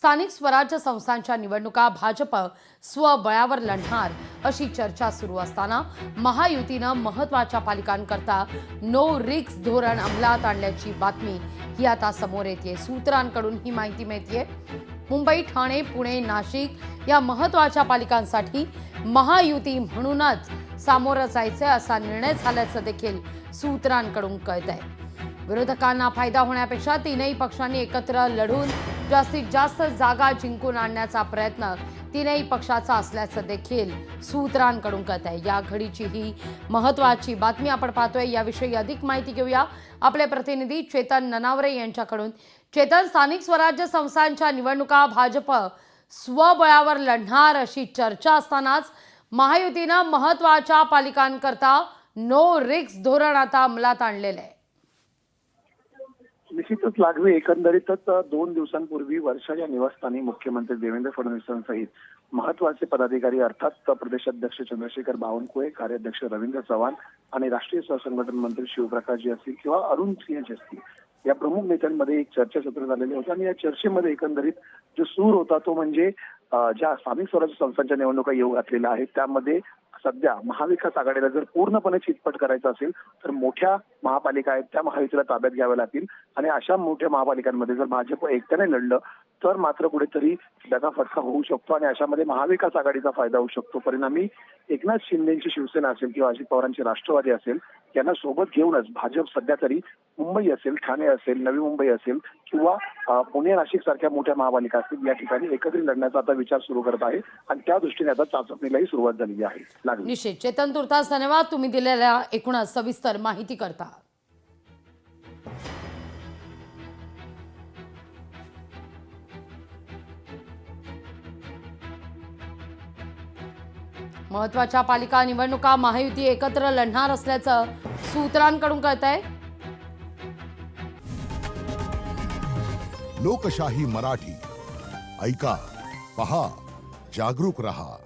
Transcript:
स्थानिक स्वराज्य संस्थांच्या निवडणुका भाजप स्वबळावर लढणार अशी चर्चा सुरू असताना महायुतीनं महत्त्वाच्या पालिकांकरता नो रिस्क धोरण अंमलात आणल्याची बातमी ही आता समोर येते। सूत्रांकडून ही माहिती मिळते। मुंबई, ठाणे, पुणे, नाशिक या महत्त्वाच्या पालिकांसाठी महायुती म्हणूनच सामोरं जायचं असा निर्णय झाल्याचं देखील सूत्रांकडून कळतंय। विरोधकांना फायदा होण्यापेक्षा तीनही पक्षांनी एकत्र लढून जास्तीत जास्त जागा जिंकून आणण्याचा प्रयत्न तीनही पक्षाचा असल्याचं देखील सूत्रांकडून कळतंय। या घडीची ही महत्त्वाची बातमी आपण पाहतोय। याविषयी अधिक माहिती घेऊया आपले प्रतिनिधी चेतन ननावरे यांच्याकडून। चेतन, स्थानिक स्वराज्य संस्थांच्या निवडणुका भाजप स्वबळावर लढणार अशी चर्चा असतानाच महायुतीनं महत्त्वाच्या पालिकांकरता नो रिस्क धोरण आता अंमलात आणलेलं आहे। निश्चितच लागवी एकंदरीतच 2 दिवसांपूर्वी वर्षाच्या निवासस्थानी मुख्यमंत्री देवेंद्र फडणवीसांसहित महत्वाचे पदाधिकारी अर्थात प्रदेशाध्यक्ष चंद्रशेखर बावनकुळे, कार्याध्यक्ष रवींद्र चव्हाण आणि राष्ट्रीय सहसंघटन मंत्री शिवप्रकाशजी असतील किंवा अरुण सिंह असतील या प्रमुख नेत्यांमध्ये एक चर्चासत्र झालेले होते। आणि या चर्चेमध्ये एकंदरीत जो सूर होता तो म्हणजे ज्या स्थानिक स्वराज्य संस्थांच्या निवडणुका येऊ घातलेल्या आहेत त्यामध्ये सध्या महाविकास आघाडीला जर पूर्णपणे चितपट करायचं असेल तर मोठ्या महापालिका आहेत त्या महायुतीला ताब्यात घ्याव्या लागतील आणि अशा मोठ्या महापालिकांमध्ये जर भाजप एकट्याने लढलं तर मात्र कुठेतरी दगाफटका होऊ शकतो आणि अशामध्ये महाविकास आघाडीचा फायदा होऊ शकतो। परिणामी एकनाथ शिंदेची शिवसेना असेल किंवा अजित पवारांची राष्ट्रवादी असेल यांना सोबत घेऊनच भाजप सध्या तरी मुंबई असेल, ठाणे असेल, नवी मुंबई असेल किंवा पुणे, नाशिक सारख्या मोठ्या महापालिका असतील या ठिकाणी एकत्रित लढण्याचा आता विचार सुरू करत आहे आणि त्या दृष्टीने आता चाचपणीलाही सुरुवात झालेली आहे। निश्चित चेतन, तुर्तास धन्यवाद तुम्ही दिलेल्या एकूणच सविस्तर माहिती करता। महत्त्वाच्या पालिका निवडणुका महायुती एकत्र लढणार असल्याचं सूत्रांकडून कळतंय। लोकशाही मराठी ऐका, पहा, जागरूक रहा।